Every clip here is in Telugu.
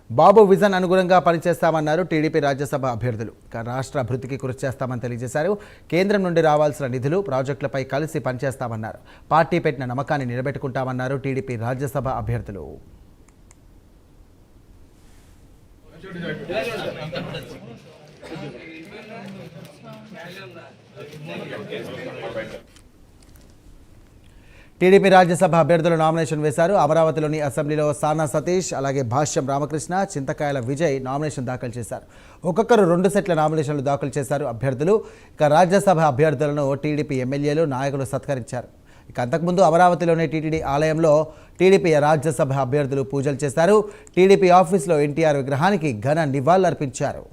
బాబు విజన్ అనుగుణంగా పనిచేస్తామన్నారు టీడీపీ రాజ్యసభ అభ్యర్థులు. రాష్ట్ర అభివృద్ధికి కృషి చేస్తామని తెలియజేశారు. కేంద్రం నుండి రావాల్సిన నిధులు, ప్రాజెక్టులపై కలిసి పనిచేస్తామన్నారు. పార్టీ పెట్టిన నమ్మకాన్ని నిలబెట్టుకుంటామన్నారు టీడీపీ రాజ్యసభ అభ్యర్థులు. టీడీపీ రాజ్యసభ అభ్యర్థులు నామినేషన్ వేశారు. అమరావతిలోని అసెంబ్లీలో సానా సతీష్, అలాగే భాష్యం రామకృష్ణ, చింతకాయల విజయ్ నామినేషన్ దాఖలు చేశారు. ఒక్కొక్కరు 2 సెట్ల నామినేషన్లు దాఖలు చేశారు అభ్యర్థులు. ఇక రాజ్యసభ అభ్యర్థులను టీడీపీ ఎమ్మెల్యేలు, నాయకులు సత్కరించారు. ఇక అంతకుముందు అమరావతిలోని టీటీడీ ఆలయంలో టీడీపీ రాజ్యసభ అభ్యర్థులు పూజలు చేశారు. టీడీపీ ఆఫీసులో ఎన్టీఆర్ విగ్రహానికి ఘన నివాళులర్పించారు.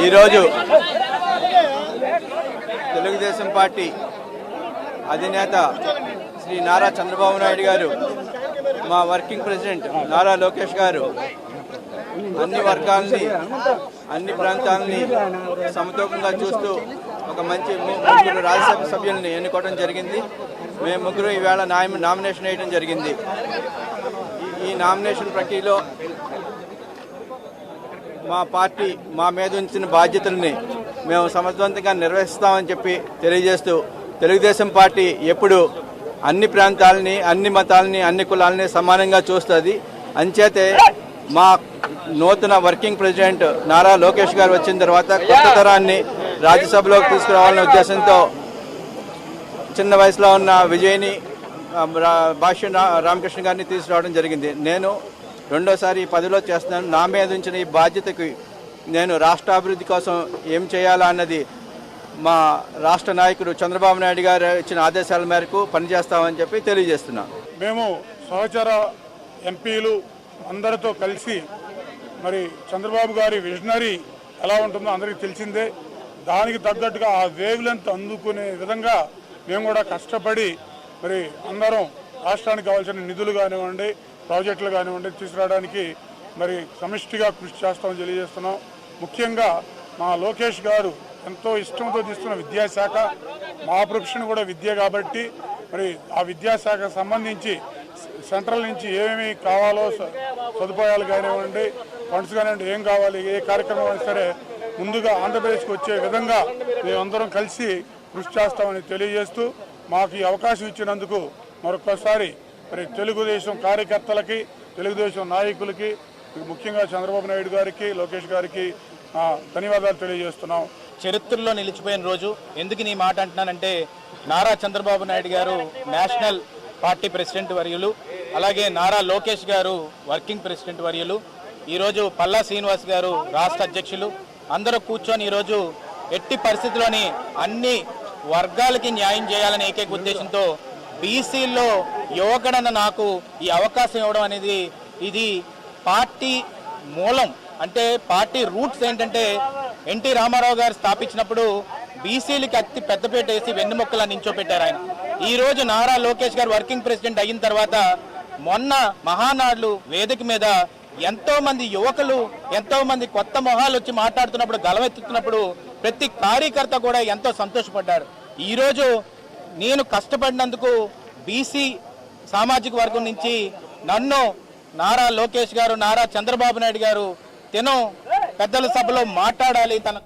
ఈరోజు తెలుగుదేశం పార్టీ అధినేత శ్రీ నారా చంద్రబాబు నాయుడు గారు, మా వర్కింగ్ ప్రెసిడెంట్ నారా లోకేష్ గారు అన్ని వర్గాలని, అన్ని ప్రాంతాలని సమతూకంగా చూస్తూ ఒక మంచి 3 రాజ్యసభ సభ్యుల్ని ఎన్నుకోవడం జరిగింది. మేము ముగ్గురు ఈవేళ నామినేషన్ వేయడం జరిగింది. ఈ నామినేషన్ ప్రక్రియలో మా పార్టీ మా మీద ఉంచిన బాధ్యతల్ని మేము సమర్థవంతంగా నిర్వహిస్తామని చెప్పి తెలియజేస్తూ, తెలుగుదేశం పార్టీ ఎప్పుడు అన్ని ప్రాంతాలని, అన్ని మతాలని, అన్ని కులాలని సమానంగా చూస్తుంది. అంచేతే మా నూతన వర్కింగ్ ప్రెసిడెంట్ నారా లోకేష్ గారు వచ్చిన తర్వాత కొత్త తరాన్ని రాజ్యసభలోకి తీసుకురావాలనే ఉద్దేశంతో చిన్న వయసులో ఉన్న విజయ్ని, భాష్యం రామకృష్ణ గారిని తీసుకురావడం జరిగింది. నేను రెండోసారి పదవిలో చేస్తున్నాను. నా మీద ఉంచిన ఈ బాధ్యతకి నేను రాష్ట్ర అభివృద్ధి కోసం ఏం చేయాలా అన్నది మా రాష్ట్ర నాయకుడు చంద్రబాబు నాయుడు గారు ఇచ్చిన ఆదేశాల మేరకు పనిచేస్తామని చెప్పి తెలియజేస్తున్నాం. మేము సహచర ఎంపీలు అందరితో కలిసి మరి చంద్రబాబు గారి విజనరీ ఎలా ఉంటుందో అందరికీ తెలిసిందే. దానికి తగ్గట్టుగా ఆ వేవ్ లెంత్ అందుకునే విధంగా మేము కూడా కష్టపడి మరి అందరం రాష్ట్రానికి కావాల్సిన నిధులు కానివ్వండి, ప్రాజెక్టులు కానివ్వండి తీసుకురావడానికి మరి సమిష్టిగా కృషి చేస్తామని తెలియజేస్తున్నాం. ముఖ్యంగా మా లోకేష్ గారు ఎంతో ఇష్టంతో తీస్తున్న విద్యాశాఖ, మా ప్రొఫెషన్ కూడా విద్య కాబట్టి మరి ఆ విద్యాశాఖకు సంబంధించి సెంట్రల్ నుంచి ఏమేమి కావాలో సదుపాయాలు కానివ్వండి, ఫండ్స్ కానివ్వండి, ఏం కావాలి, ఏ కార్యక్రమం అయినా సరే ముందుగా ఆంధ్రప్రదేశ్కి వచ్చే విధంగా మేమందరం కలిసి కృషి చేస్తామని తెలియజేస్తూ, మాకు ఈ అవకాశం ఇచ్చినందుకు మరొకసారి మరి తెలుగుదేశం కార్యకర్తలకి, తెలుగుదేశం నాయకులకి, ముఖ్యంగా చంద్రబాబు నాయుడు గారికి, లోకేష్ గారికి ధన్యవాదాలు తెలియజేస్తున్నాం. చరిత్రలో నిలిచిపోయిన రోజు. ఎందుకు నీ మాట అంటున్నానంటే, నారా చంద్రబాబు నాయుడు గారు నేషనల్ పార్టీ ప్రెసిడెంట్ వర్యులు, అలాగే నారా లోకేష్ గారు వర్కింగ్ ప్రెసిడెంట్ వర్యులు, ఈరోజు పల్లా శ్రీనివాస్ గారు రాష్ట్ర అధ్యక్షులు, అందరూ కూర్చొని ఈరోజు ఎట్టి పరిస్థితుల్లోని అన్ని వర్గాలకి న్యాయం చేయాలనే ఏకైక ఉద్దేశంతో బీసీల్లో యువకుడన్న నాకు ఈ అవకాశం ఇవ్వడం అనేది ఇది పార్టీ మూలం. అంటే పార్టీ రూట్స్ ఏంటంటే, ఎన్టీ రామారావు గారు స్థాపించినప్పుడు బీసీలకి అతి పెద్దపేట వేసి వెన్నుముక్కలా నించోపెట్టారు ఆయన. ఈరోజు నారా లోకేష్ గారు వర్కింగ్ ప్రెసిడెంట్ అయిన తర్వాత మొన్న మహానాడులు వేదిక మీద ఎంతో మంది యువకులు, ఎంతో మంది కొత్త మొహాలు వచ్చి మాట్లాడుతున్నప్పుడు, గలవెత్తుతున్నప్పుడు ప్రతి కార్యకర్త కూడా ఎంతో సంతోషపడ్డారు. ఈరోజు నేను కష్టపడినందుకు బీసీ సామాజిక వర్గం నుంచి నన్ను నారా లోకేష్ గారు, నారా చంద్రబాబు నాయుడు గారు పెద్దల సభలో మాట్లాడాలి, తన